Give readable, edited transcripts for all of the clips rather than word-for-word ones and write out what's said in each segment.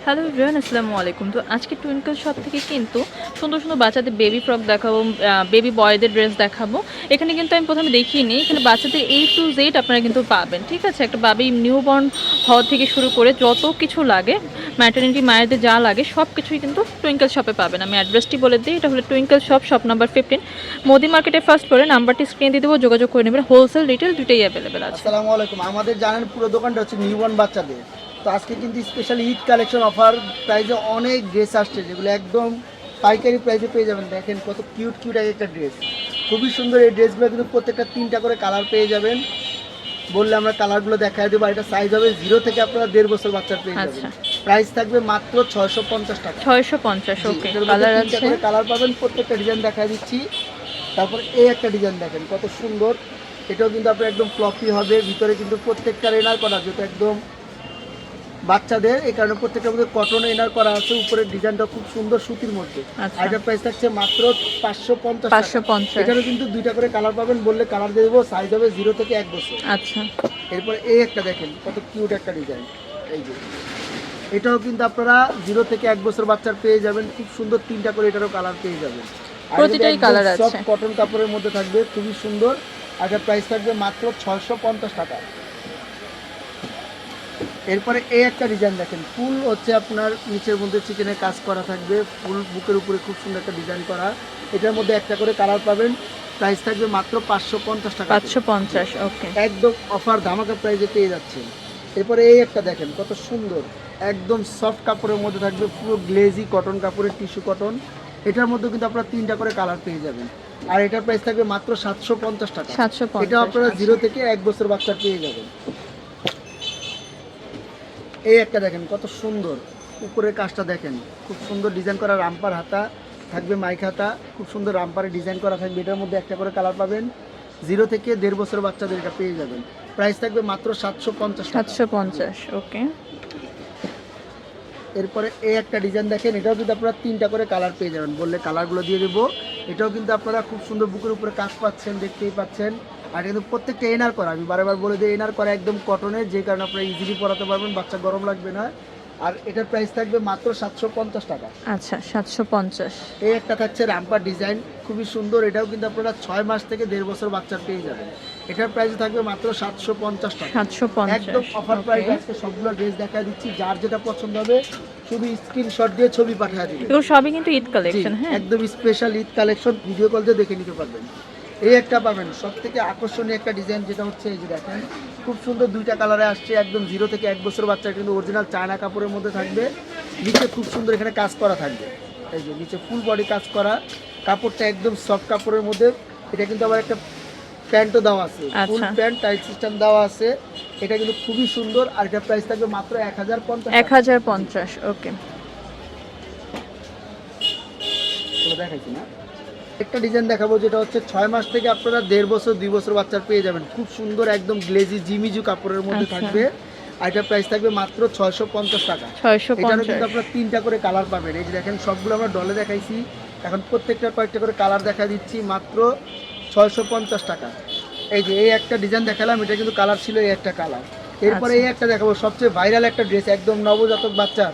Hello everyone, আসসালামু আলাইকুম। তো আজকে টুইঙ্কল শপ থেকে কিন্তু সুন্দর সুন্দর বাচ্চাদের বেবি ফ্রক দেখাবো, বেবি বয়দের ড্রেস দেখাবো। এখানে কিন্তু আমি প্রথমে দেখিয়ে নিই, এখানে বাচ্চাদের A to Z আপনারা কিন্তু পাবেন, ঠিক আছে। একটা বেবি নিউবর্ন হওয়া থেকে শুরু করে যত কিছু লাগে, ম্যাটারনিটি মায়েদের যা লাগে সব কিছুই কিন্তু টুইঙ্কল শপে পাবেন। আমি অ্যাড্রেসটি বলে দিই, এটা হলো twinkle shop, shop number 15, Modi মার্কেটে ফার্স্ট ফ্লোরে। নাম্বারটি স্ক্রিনে দিয়ে দেবো, যোগাযোগ করে নেবেন। হোলসেল রিটেল দুটোই অ্যাভেলেবেল আছে। আসসালামু আলাইকুম। আমাদের জানেন পুরো দোকানটা হচ্ছে নিউবর্ন বাচ্চাদের। তো আজকে কিন্তু স্পেশালি ঈদ কালেকশন অফার প্রাইসে অনেক ড্রেস আসছে, যেগুলো একদম পাইকারি প্রাইসে পেয়ে যাবেন। দেখেন কত কিউট কিউট একটা ড্রেস, খুবই সুন্দর। এই ড্রেসগুলো কিন্তু প্রত্যেকটা 3টা করে কালার পেয়ে যাবেন। বললে আমরা কালারগুলো দেখাই দেবো। এটা সাইজ হবে 0 থেকে আপনারা 1.5 বছর বাচ্চার পেয়ে যাবেন। প্রাইস থাকবে মাত্র 650 টাকা। 650, ওকে। কালার আছে, কালার পাবেন, প্রত্যেকটা ডিজাইন দেখা দিচ্ছি। তারপর এই একটা ডিজাইন দেখেন কত সুন্দর। এটাও কিন্তু আপনার একদম ফ্লপি হবে, ভিতরে কিন্তু প্রত্যেকটা এনার করা, যেটা একদম বাচ্চাদের, এই কারণে প্রত্যেকটার মধ্যে কটন এনার করা আছে। উপরের ডিজাইনটা খুব সুন্দর সুতির মধ্যে। আর এটার প্রাইস থাকছে মাত্র 550। এখানে কিন্তু 2টা করে কালার পাবেন, বললে কালার দিয়ে দেবো। সাইজ হবে 0 থেকে 1 বছর। আচ্ছা। এরপর এই একটা দেখেন কত কিউট একটা ডিজাইন। এই যে এটাও কিন্তু আপনারা 0 থেকে 1 বছর বাচ্চার পেয়ে যাবেন। খুব সুন্দর 3টা করে এটারও কালার পেয়ে যাবেন। প্রতিটাই কালার আছে, সব কটন কাপড়ের মধ্যে থাকবে, খুবই সুন্দর। আর এটার প্রাইস থাকবে মাত্র 650 টাকা। এরপরে এই একটা ডিজাইন দেখেন, ফুল হচ্ছে আপনার নিচের মধ্যে চিকেনের কাজ করা থাকবে, ফুল বুকের উপরে খুব সুন্দর একটা ডিজাইন করা। এটার মধ্যে একটা করে কালার পাবেন। প্রাইস থাকবে মাত্র 550 টাকা। 550, ওকে। একদম অফার ধামাকা প্রাইসে পেয়ে যাচ্ছেন। এরপরে এই একটা দেখেন কত সুন্দর, একদম সফট কাপড়ের মধ্যে থাকবে, পুরো গ্লেজি কটন কাপড়ের, টিস্যু কটন। এটার মধ্যে কিন্তু আপনারা 3টা করে কালার পেয়ে যাবেন। আর এটার প্রাইস থাকবে মাত্র 750 টাকা। 750, এটা আপনারা 0 থেকে 1 বছর বাচ্চা পেয়ে যাবেন। এই একটা দেখেন কত সুন্দর, উপরের কাজটা দেখেন, খুব সুন্দর ডিজাইন করা। রামপার হাতা থাকবে, মাইক হাতা, খুব সুন্দর রামপারে ডিজাইন করা থাকবে। এটার মধ্যে একটা করে কালার পাবেন। 0 থেকে 1.5 বছর বাচ্চাদের এটা পেয়ে যাবেন। প্রাইস থাকবে মাত্র 750 টাকা। 750, ওকে। এরপরে এই একটা ডিজাইন দেখেন, এটাও কিন্তু আপনারা 3টা করে কালার পেয়ে যাবেন, বললে কালারগুলো দিয়ে দেবো। এটাও কিন্তু আপনারা খুব সুন্দর বুকের উপরে কাজ পাচ্ছেন, দেখতেই পাচ্ছেন। আর কিন্তু প্রত্যেকটা এনার করা, আমি বারবার বলে দিই, এনার করা একদম কটনের, যে কারণে আপনারা ইজিলি পরাতে পারবেন, বাচ্চা গরম লাগবে না। আর এটার প্রাইস থাকবে মাত্র 750 টাকা। আচ্ছা, 750। এই একটা থাকছে রামপার ডিজাইন, খুবই সুন্দর। এটাও কিন্তু আপনারা 6 মাস থেকে 1.5 বছর বাচ্চার পেয়ে যাবেন। এটার প্রাইস থাকবে মাত্র 750 টাকা। 750, একদম অফার প্রাইস। আজকে সবগুলো ড্রেস দেখা দিচ্ছি, যার যেটা পছন্দ হবে শুধু স্ক্রিনশট দিয়ে ছবি পাঠিয়ে দিবেন। এগুলো সবই কিন্তু ঈদ কালেকশন, হ্যাঁ, একদম special Eid collection, video call দিয়ে দেখে নিতে পারবেন। এই একটা পাবেন সব থেকে আকর্ষণীয় একটা ডিজাইন, যেটা হচ্ছে এই যে দেখেন, খুব সুন্দর 2টা কালারে আসছে। একদম 0 থেকে 1 বছর বাচ্চা, কিন্তু অরিজিনাল চায়না কাপড়ের মধ্যে থাকবে। নিচে খুব সুন্দর এখানে কাজ করা থাকবে, এই যে নিচে ফুল বডি কাজ করা। কাপড়টা একদম সফট কাপড়ের মধ্যে। এটা কিন্তু আবার একটা প্যান্টও দেওয়া আছে, ফুল প্যান্ট টাইট সিস্টেম দেওয়া আছে। এটা কিন্তু খুবই সুন্দর। আর এটা প্রাইস থাকবে মাত্র 1050। 1050, ওকে। দেখাইছি না, একটা ডিজাইন দেখাবো, যেটা হচ্ছে 6 মাস থেকে আপনারা 1.5 বছর 2 বছর বাচ্চার পেয়ে যাবেন। খুব সুন্দর একদম গ্লেজি জিমিজু কাপড়ের মধ্যে থাকবে। আর এটা প্রাইস থাকবে মাত্র 650 টাকা। এটারও কিন্তু আপনারা 3টা করে কালার পাবেন। এই যে দেখেন, সবগুলো আমরা ডলে দেখাইছি, এখন প্রত্যেকটা কয়েকটা করে কালার দেখা দিচ্ছি, মাত্র 650 টাকা। এই যে এই একটা ডিজাইন দেখালাম, এটা কিন্তু কালার ছিল এই একটা কালার। এরপরে এই একটা দেখাবো, সবচেয়ে ভাইরাল একটা ড্রেস, একদম নবজাতক বাচ্চা।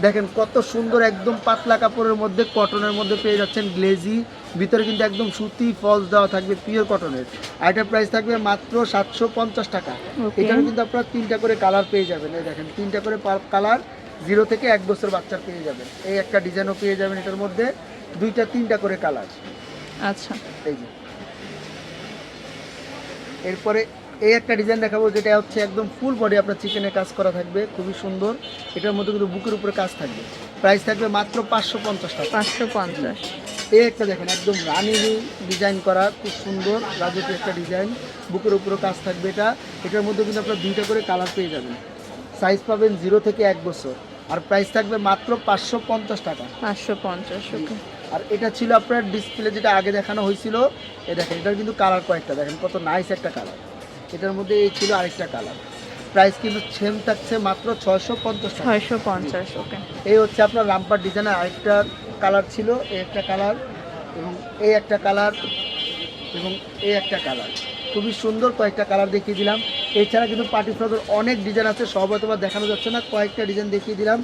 দেখেন কত সুন্দর, একদম পাতলা কাপড়ের মধ্যে, কটনের মধ্যে পেয়ে যাচ্ছেন, গ্লেজি। ভিতরে কিন্তু একদম সুতি ফলস দেওয়া থাকবে, পিওর কটনের। আর এটার প্রাইস থাকবে মাত্র 750 টাকা। এখানে কিন্তু আপনারা 3টা করে কালার পেয়ে যাবেন। এই দেখেন 3টা করে কালার, 0 থেকে 1 বছর বাচ্চার পেয়ে যাবেন। এই একটা ডিজাইনও পেয়ে যাবেন, এটার মধ্যে 2টা 3টা করে কালার। আচ্ছা, এই যে এরপরে এই একটা ডিজাইন দেখাবো, যেটা হচ্ছে একদম ফুল বডি আপনার চিকেনের কাজ করা থাকবে, খুবই সুন্দর। এটার মধ্যে কিন্তু বুকের উপরে কাজ থাকবে। প্রাইস থাকবে মাত্র 550 টাকা। 550। এই একটা দেখেন, একদম রানি ডিজাইন করা, খুব সুন্দর রাজকীয় একটা ডিজাইন, বুকের উপরে কাজ থাকবে। এটার মধ্যে কিন্তু আপনার 2টা করে কালার পেয়ে যাবেন। সাইজ পাবেন 0 থেকে 1 বছর। আর প্রাইস থাকবে মাত্র 550 টাকা। 550, ওকে। আর এটা ছিল আপনার ডিসপ্লে, যেটা আগে দেখানো হয়েছিল। এই দেখেন, এটার কিন্তু কালার কয়েকটা দেখেন, কত নাইস একটা কালার। এটার মধ্যে এই ছিল আরেকটা কালার। প্রাইস কিন্তু সেম থাকছে মাত্র 650 টাকা। 650, ওকে। এই হচ্ছে আপনার রামপার ডিজাইনের আরেকটা কালার ছিল, এই একটা কালার, এবং এই একটা কালার, এবং এই একটা কালার। খুবই সুন্দর কয়েকটা কালার দেখিয়ে দিলাম। এছাড়া কিন্তু পার্টি ফ্রকের অনেক ডিজাইন আছে, সব হয়তো দেখানো যাচ্ছে না, কয়েকটা ডিজাইন দেখিয়ে দিলাম।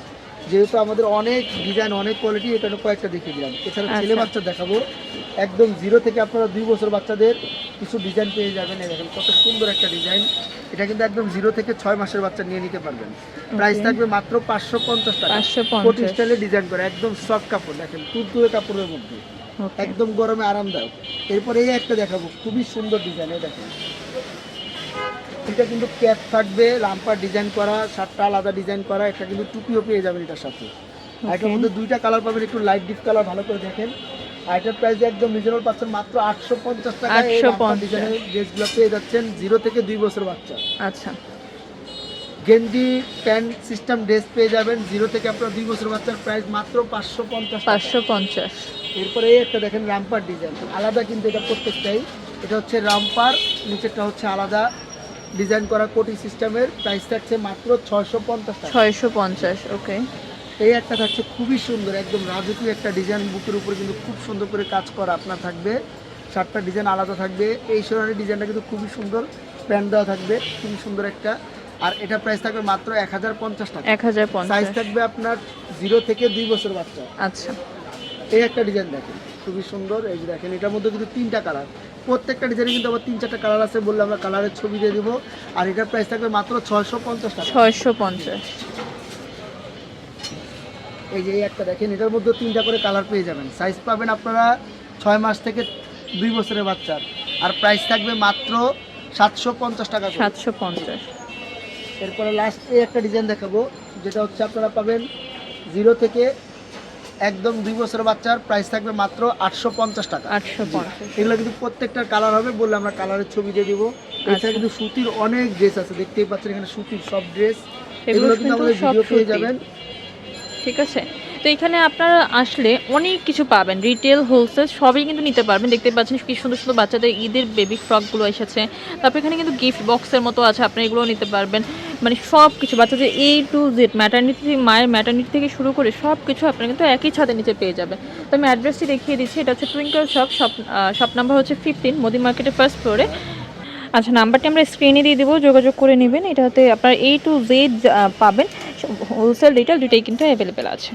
যেহেতু আমাদের অনেক ডিজাইন অনেক কোয়ালিটি, এটা কয়েকটা দেখিয়ে দিলাম। এছাড়া ছেলে আচ্ছা। বাচ্চা দেখাবো, একদম 0 থেকে আপনারা 2 বছর বাচ্চাদের কিছু ডিজাইন পেয়ে যাবেন। এই দেখেন কত সুন্দর একটা ডিজাইন, এটা কিন্তু একদম 0 থেকে 6 মাসের বাচ্চা নিয়ে নিতে পারবেন। প্রাইস থাকবে মাত্র 550 টাকা। 550 কোটি স্টাইলে ডিজাইন করে, একদম সফট কাপড়, দেখেন তুলতুলে কাপড়ের মধ্যে, ওকে একদম গরমে আরামদায়ক। এরপরে এই একটা দেখাবো, খুবই সুন্দর ডিজাইন, এই দেখেন এটা কিন্তু ক্যাপ থাকবে, লাম্পার ডিজাইন করা, শার্টটা আলাদা ডিজাইন করা, এটা কিন্তু টুপিও পেয়ে যাবেন এটার সাথে। আর এটার মধ্যে দুইটা কালার পাবেন, একটু লাইট ডিপ কালার, ভালো করে দেখেন। আর এটার প্রাইস একদম রিজনেবল পাচ্ছেন, মাত্র 850 টাকা। এই লাম্পার ডিজাইনের ড্রেসগুলো পেয়ে যাচ্ছেন 0 থেকে 2 বছর বাচ্চা। আচ্ছা গেঞ্জি প্যান্ট সিস্টেম ড্রেস পেয়ে যাবেন 0 থেকে আপনার 2 বছর বাচ্চার, প্রাইস মাত্র 550 টাকা। 550। এরপরে এই একটা দেখেন রামপার ডিজাইন, আলাদা কিন্তু এটা প্রত্যেকটাই, এটা হচ্ছে রামপার, নিচেরটা হচ্ছে আলাদা ডিজাইন করা কোটি সিস্টেমের, প্রাইস থাকছে মাত্র 650 টাকা। 650 ওকে। এই একটা থাকছে খুবই সুন্দর, একদম রাজকীয় একটা ডিজাইন, বুকের উপরে কিন্তু খুব সুন্দর করে কাজ করা আপনার থাকবে, শার্টটা ডিজাইন আলাদা থাকবে। এই সোনারি ডিজাইনটা কিন্তু খুবই সুন্দর, প্যান্ট দেওয়া থাকবে, খুবই সুন্দর একটা। আর এটা প্রাইস থাকবে মাত্র 1050 টাকা। 1050 সাইজ থাকবে আপনার 0 থেকে 2 বছর বাচ্চা। আচ্ছা এই একটা ডিজাইন দেখেন খুবই সুন্দর, এই যে দেখেন এটার মধ্যে কিন্তু 3টা কালার, প্রত্যেকটা ডিজাইনে কিন্তু আবার 3-4টা কালার আছে, বললে আমরা কালারের ছবি দিয়ে দেবো। আর এটার প্রাইস থাকবে মাত্র 650 টাকা। 650 এই যে এই একটা দেখেন, এটার মধ্যে 3টা করে কালার পেয়ে যাবেন। সাইজ পাবেন আপনারা 6 মাস থেকে 2 বছরের বাচ্চার। আর প্রাইস থাকবে মাত্র 750 টাকা করে। 750 এরপরে লাস্ট এই একটা ডিজাইন দেখাবো, যেটা হচ্ছে আপনারা পাবেন 0 থেকে একদম 2 বছরের বাচ্চার, প্রাইস থাকবে মাত্র 850 টাকা। 850 এগুলো কিন্তু প্রত্যেকটার কালার হবে, বললে আমরা কালারের ছবি দিয়ে দিব। এছাড়া কিন্তু সুতির অনেক ড্রেস আছে, দেখতেই পাচ্ছেন এখানে সুতির সব ড্রেস, এগুলো কিন্তু আমাদের সব ভিডিও পেয়ে সুতি। যাবেন। ঠিক আছে, তো এখানে আপনারা আসলে অনেক কিছু পাবেন, রিটেল হোলসেল সবই কিন্তু নিতে পারবেন। দেখতে পাচ্ছেন কি সুন্দর সুন্দর বাচ্চাদের ঈদের বেবি ফ্রকগুলো এসেছে। তারপর এখানে কিন্তু গিফট বক্সের মতো আছে, আপনি এগুলোও নিতে পারবেন। মানে সব কিছু বাচ্চাদের A to Z, ম্যাটারনিটি থেকে মায়ের ম্যাটারনিটি থেকে শুরু করে সব কিছু আপনারা কিন্তু একই ছাদের নিচে পেয়ে যাবেন। তো আমি অ্যাড্রেসটি দেখিয়ে দিচ্ছি, এটা হচ্ছে টুইঙ্কল শপ নাম্বার হচ্ছে 15, মোদি মার্কেটের ফার্স্ট ফ্লোরে। আচ্ছা, নাম্বারটি আমরা স্ক্রিনে দিয়ে দেবো, যোগাযোগ করে নেবেন। এটাতে আপনার A to Z পাবেন, হোলসেল রিটেল দুটোই কিন্তু অ্যাভেলেবেল আছে।